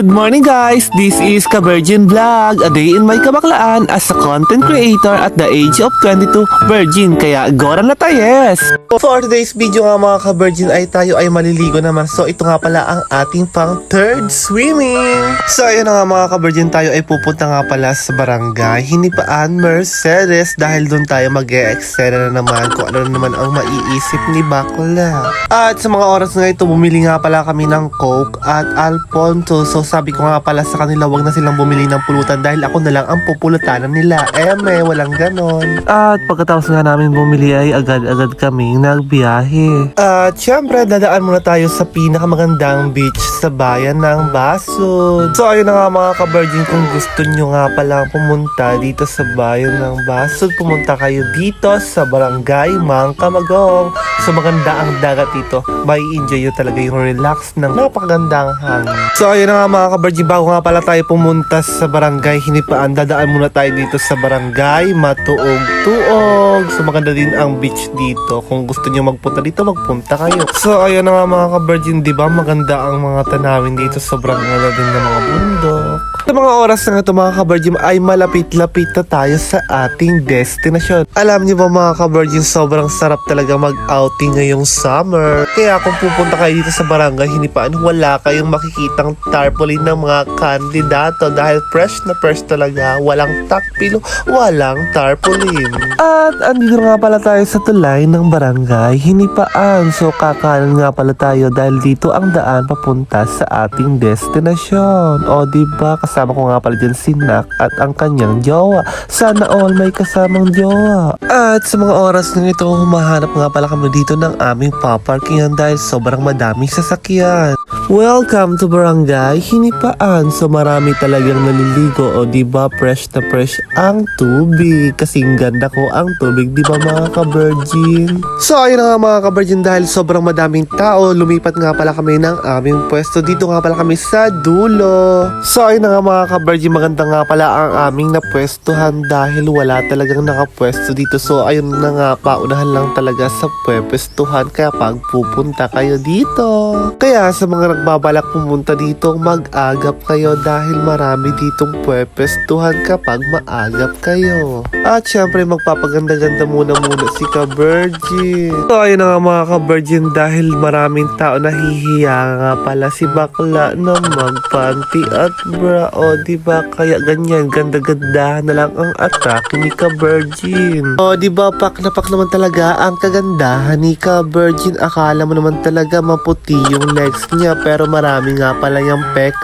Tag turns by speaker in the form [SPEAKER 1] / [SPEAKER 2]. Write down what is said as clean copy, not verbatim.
[SPEAKER 1] Good morning guys! This is Ka-Virgin Vlog, a day in my kabaklaan as a content creator at the age of 22 virgin, kaya gora na tayo, yes! For today's video nga mga Ka-Virgin ay tayo ay maliligo naman. So ito nga pala ang ating pang third swimming. So ayun na nga mga Ka-Virgin, tayo ay pupunta nga pala sa barangay Hinipaan, Mercedes dahil doon tayo mag-e-eksena na naman kung ano na naman ang maiisip ni Bakla. At sa mga oras na ito, bumili nga pala kami ng Coke at Alfonso. So sabi ko nga pala sa kanila, wag na silang bumili ng pulutan dahil ako na lang ang pupulutanan nila. Walang ganon. At pagkatapos nga namin bumili ay agad-agad kaming nagbiyahe. At syempre, dadaan muna tayo sa pinakamagandang beach sa bayan ng Basud. So ayun na nga mga Ka-Virgin, kung gusto nyo nga pala pumunta dito sa bayan ng Basud, pumunta kayo dito sa barangay Mangkamagong. So maganda ang dagat dito. May enjoy nyo talaga yung relax ng napakagandang hangin. So ayun na nga mga Ka-Virgin, bago nga pala tayo pumunta sa barangay Hinipaan, dadaan muna tayo dito sa barangay Matuog-Tuog. So maganda din ang beach dito. Kung gusto nyo magpunta dito, magpunta kayo. So ayun na nga mga Ka-Virgin, diba maganda ang mga tanawin dito, sobrang ganda din ng mga bundok. Sa mga oras na ito mga Ka-Virgin ay malapit-lapit na tayo sa ating destinasyon. Alam niyo ba mga Ka-Virgin, sobrang sarap talaga mag-outing ngayong summer. Kaya kung pupunta kayo dito sa barangay Hinipaan, wala kayong makikitang tarpaulin ng mga kandidato dahil fresh na fresh talaga. Walang takpilo, walang tarpaulin. At andito nga pala tayo sa tulay ng barangay Hinipaan. So kakanan nga pala tayo dahil dito ang daan papunta sa ating destinasyon. O diba, kasama ko nga pala dyan si Nak at ang kanyang jowa. Sana all may kasamang jowa. At sa mga oras na ito, humahanap nga pala kami dito ng aming paparkingan dahil sobrang madaming sasakyan. Welcome to barangay Hinipaan. So marami talagang naliligo. O diba, fresh na fresh ang tubig. Kasing ganda ko ang tubig, diba mga Ka-Virgin? So ayun na nga mga Ka-Virgin, dahil sobrang madaming tao, lumipat nga pala kami ng aming pwesto. Dito nga pala kami sa dulo. So ayun na nga mga Ka-Virgin, maganda nga pala ang aming napwestuhan dahil wala talagang nakapwesto dito. So ayun na nga, paunahan lang talaga sa pwestuhan, kaya pag pupunta kayo dito, kaya sa mga nagbabalak pumunta dito, mag-agap kayo dahil marami ditong pwestuhan kapag maagap kayo. At syempre magpapaganda-ganda muna si Ka-Virgin. So ayun na nga mga Ka-Virgin, dahil maraming tao, nahihiya nga pala si Bakla na magpanty at bra. O diba, kaya ganyan, ganda-ganda na lang ang atake ni Ka-Virgin. O diba, pak na pak naman talaga ang kagandahan ni Ka-Virgin. Akala mo naman talaga maputi yung legs niya, pero marami nga pala yung pek